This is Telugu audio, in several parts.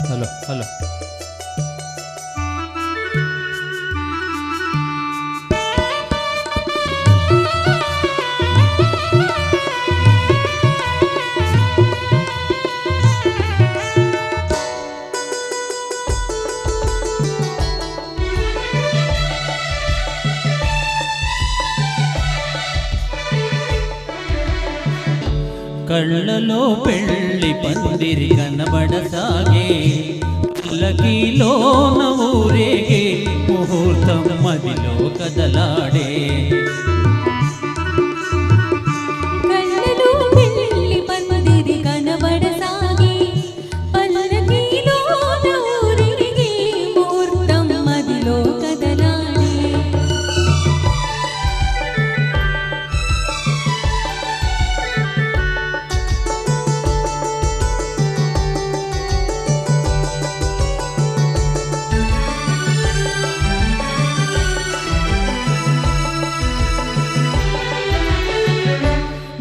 హలో హలో కళ్ళలో పెళ్ళి పందిరి కనబడసాగే పల్లకీలోన ఊరేగే ముహూర్తం మదిలో కదలాడే కళ్ళలో పెళ్ళి పందిరి కనబడసాగే పల్లకీలోన ఊరేగే ముహూర్తం మదిలో కదలాడే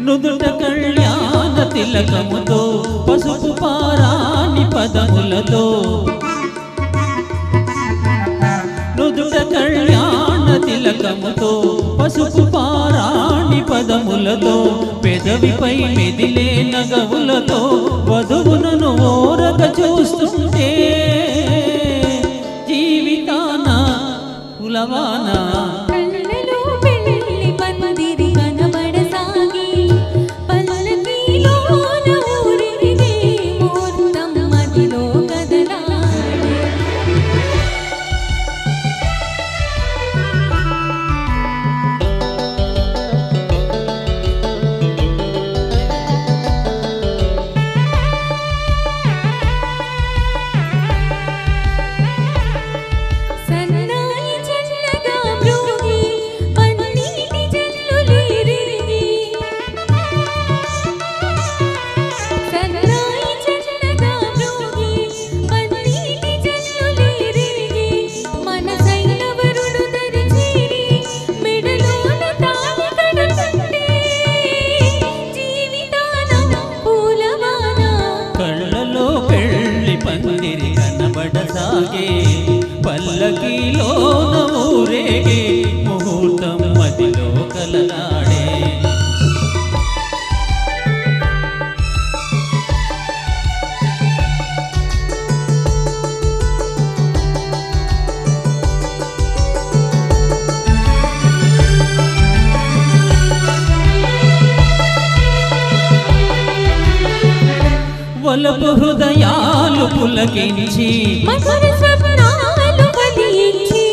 నుదుట కళ్యాణ తిలకముతో పసుపు పారాని పదములతో నుదుట కళ్యాణ తిలకముతో పసుపు పారాని పదములతో పెదవిపై మెదిలే నగవులతో వధువులను ఓరగ చూస్తుంటే జీవితాన కులవానా పల్లకీలోన ఊరేగే ముహూర్తం మదిలో కలలాడే వలపు హృదయాలు పులకించి మధుర స్వప్నాలు ఫలించి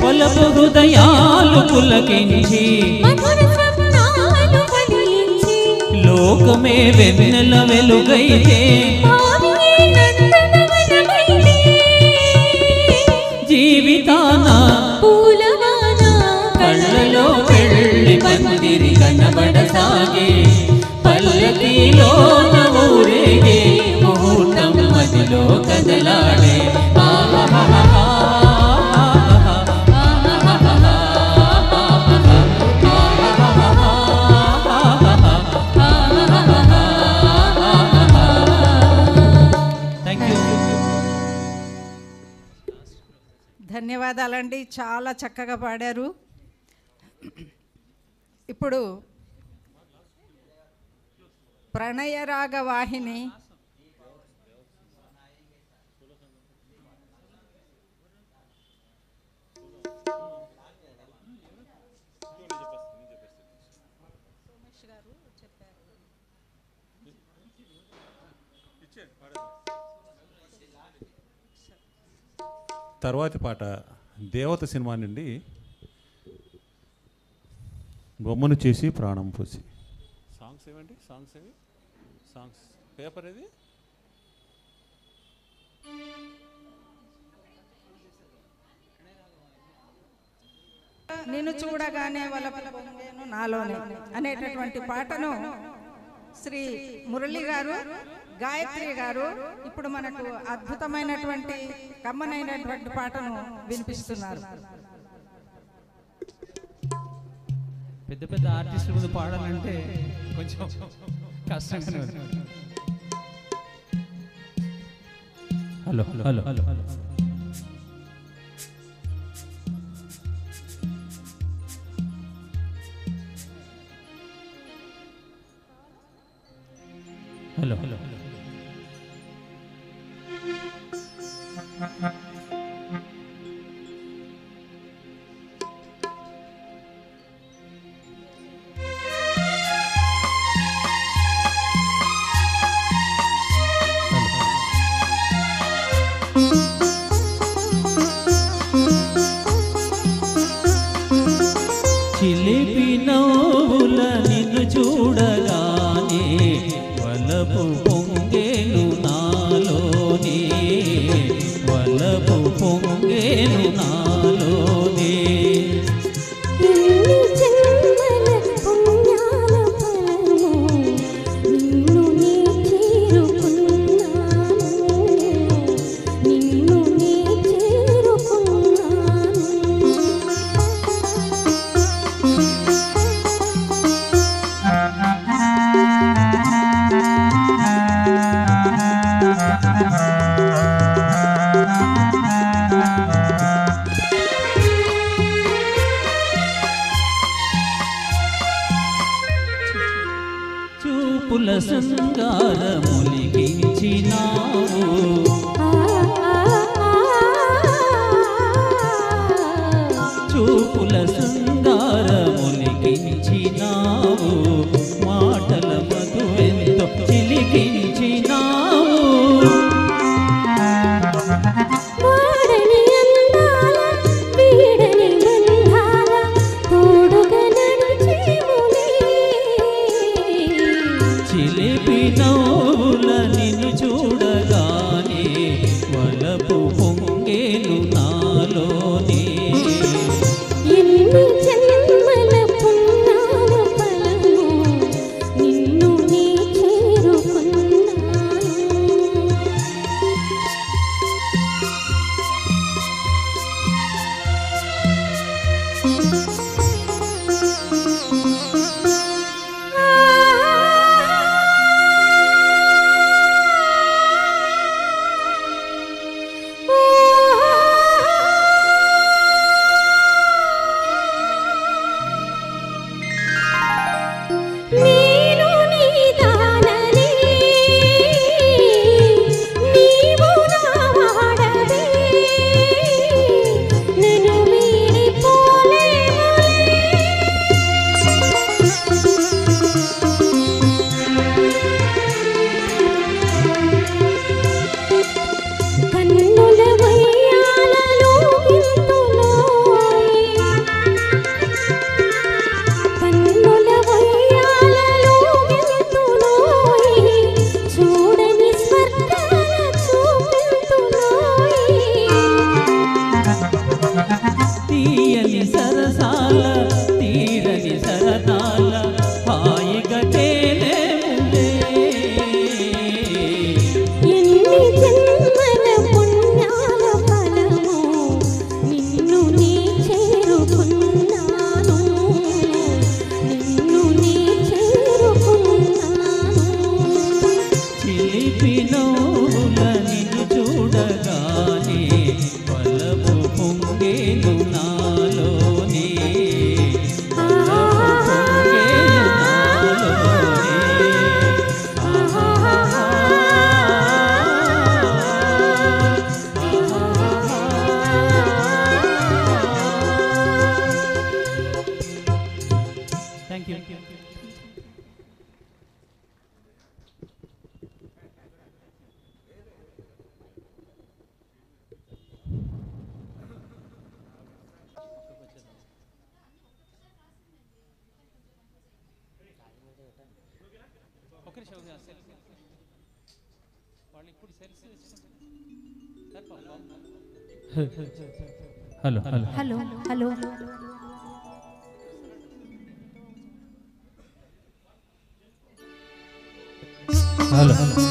వలపు హృదయాలు పులకించి మధుర స్వప్నాలు ఫలించి లోకమే వెన్నెల వెలుగైతే జీవితాన పూలవాన కళ్ళలో పెళ్ళి పందిరి కనబడసాగే పల్లకీలోన ఊరేగే ముహూర్తం మదిలో కదలాడే ధన్యవాదాలండి, చాలా చక్కగా పాడారు. ఇప్పుడు ప్రణయరాగ వాహిని తర్వాతి పాట దేవత సినిమా నుండి బొమ్మను చేసి ప్రాణం పోసి. సాంగ్స్ ఏమండి? సాంగ్స్ ఏవి? సాంగ్స్ పేపర్ ఏది? నిన్ను చూడగానే వలపుల పొంగేను నాలోనే అనేటటువంటి పాటను శ్రీ మురళి గారు, గాయత్రి గారు ఇప్పుడు మనకు అద్భుతమైనటువంటి కమ్మనైనటువంటి పాటను వినిపిస్తున్నారు. పెద్ద పెద్ద ఆర్టిస్టుల ముందు పాడాలంటే కొంచెం కష్టంగానే ఉంది. Hello hello hello hello hello చిలిపి నవ్వుల నిన్ను చూడగానే వలపు పొంగేను నాలోనే, వలపు పొంగేను నాలోనే. చూపుల శృంగారములిగించినావు, చూపుల శృంగారములిగించినావు, మాటల మధువెంతో చిలికించినావు. చిలిపి నవ్వుల నిన్ను చూడగానే వలపు పొంగేను నాలోనే. తీయని సరసాల తీరని సరదాల హాయిగా తేలేములే. చిలిపి నవ్వుల నిన్ను చూడగానే వలపు పొంగేను నాలోనే, వలపు పొంగేను నాలోనే. Thank you. Hello hello hello hello hello hello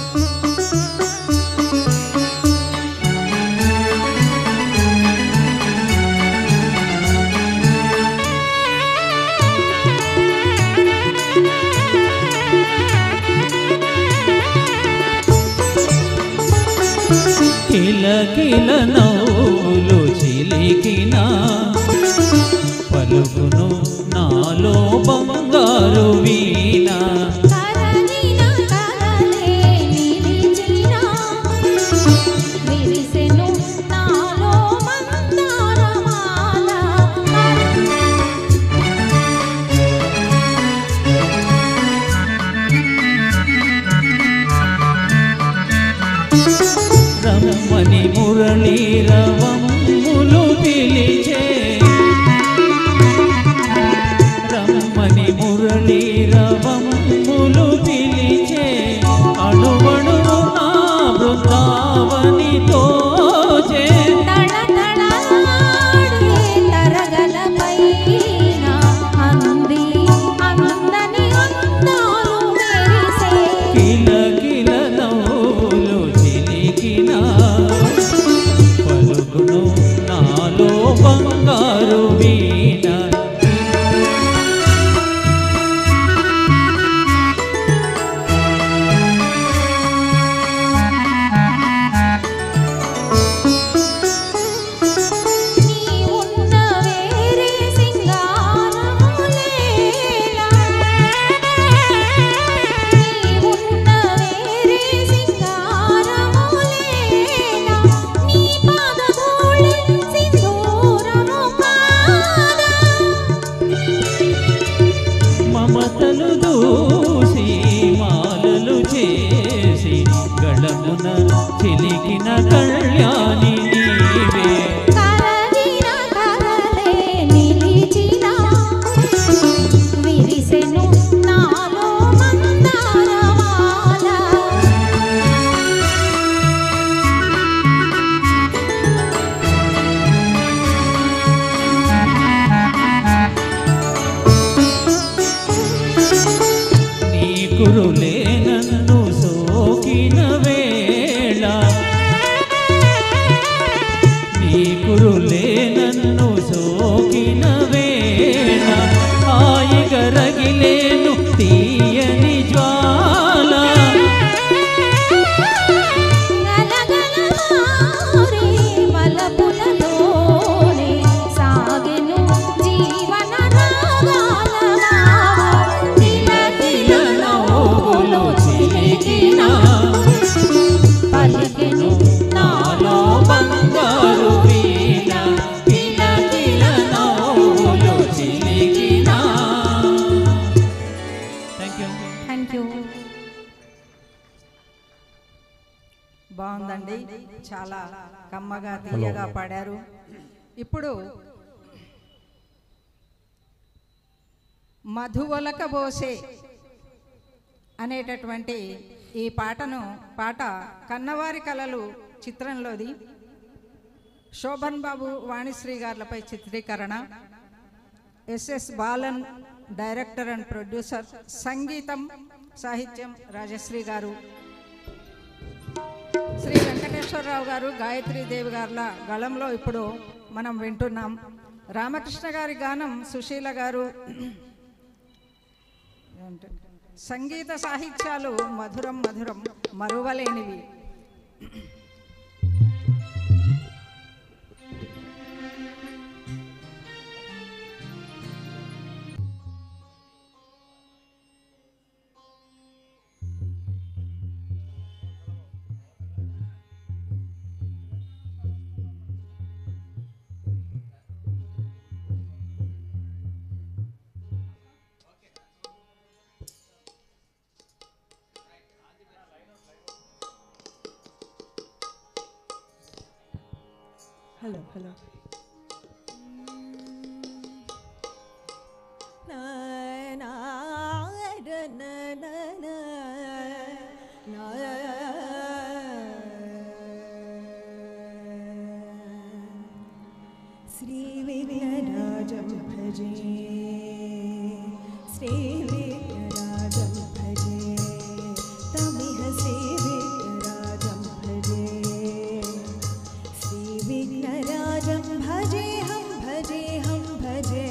కిలకిల నవ్వులు చిలికిన పలుకును నాలో బంగారు వీణ కరగిన కరలే నిలిచిన విరిసెను నాలో మందారమాల రమ్మని మురళీరవములు పిలిచే రమ్మని మురళీరవములు పిలిచే అణువణువు నా బృందావనితో చే తడతడలాడే తరగలపైన అంది అందని అందాలు మెరిసే కిలకిల నవ్వులు చిలికిన పలుకును నాలో బంగారు వీణ నీవున్న వేరే సింగారములేలా నీవున్న వేరే సింగారములేలా నీ పాదధూళి సింధూరము కాదా మమతలు దూసి మాలలు చేసి గళమున చిలికిన కళ్యాణి నీవే కరగిన కరలే నిలిచిన విరిసెను నాలో మందారమాల నీ కురులే నన్ను సోకిన వేళ నీ కురులే నన్ను సోకిన వేళ హాయిగా రగిలేను తీయని జ్వాల గలగలమారే వలపులలోనే సాగెను జీవన రాగాల కిలకిల నవ్వులు చిలికిన పలికెను నాలో బంగారు వీణ కిలకిల నవ్వులు చిలికిన. థ్యాంక్ యూ బాగుందండి, చాలా కమ్మగా తీయగా పాడారు. ఇప్పుడు మధువలకబోసే అనేటటువంటి ఈ పాట కన్నవారి కలలు చిత్రంలోది శోభన్ బాబు వాణిశ్రీ గారులపై చిత్రీకరణ. S S Balan director and producer, సంగీతం సాహిత్యం రాజశ్రీ గారు, శ్రీ వెంకటేశ్వరరావు గారు, గాయత్రీదేవి గారుల గళంలో ఇప్పుడు మనం వింటున్నాం. రామకృష్ణ గారి గానం సుశీల గారు. సంగీత సాహిత్యాలు మధురం మధురం మరువలేనివి. Hello. Sri Vidyarajam bhaje, Sri Vidyarajam bhaje, Tamiha Sri Vidyarajam bhaje, Sri Vidyarajam bhaje, hum bhaje,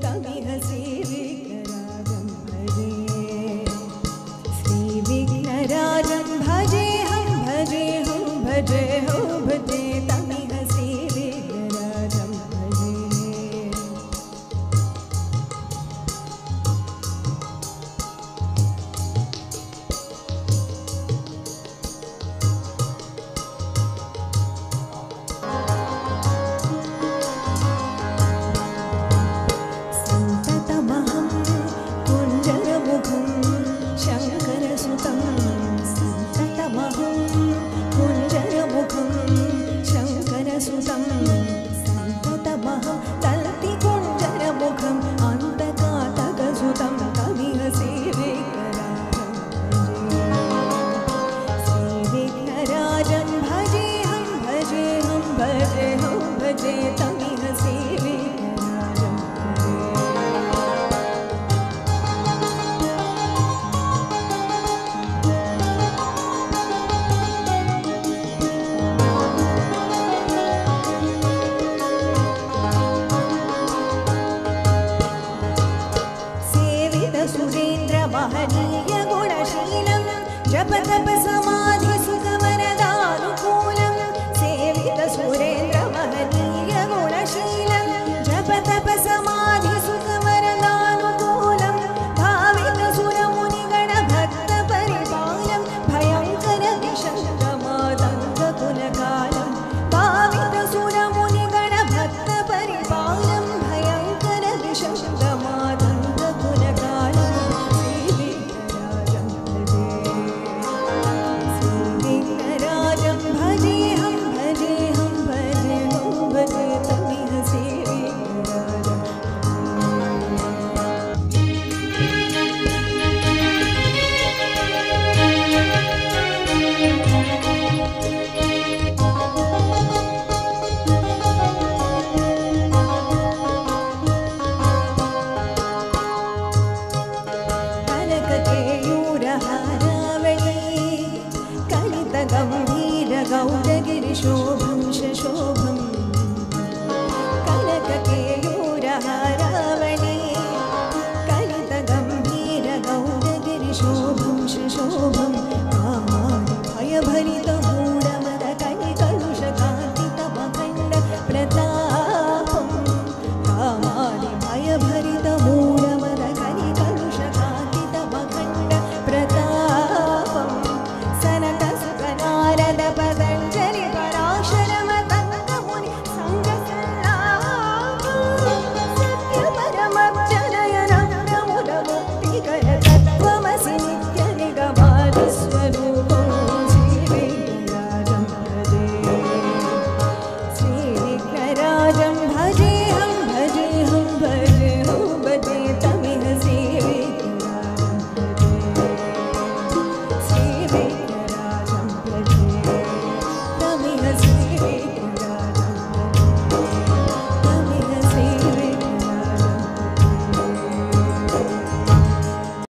Tamiha Sri Vidyarajam bhaje, Sri Vidyarajam bhaje, hum bhaje, भजे तमिह सेवितराजं भजे। सेवित सुरेन्द्र महनीय गुणशीलं जप तप समा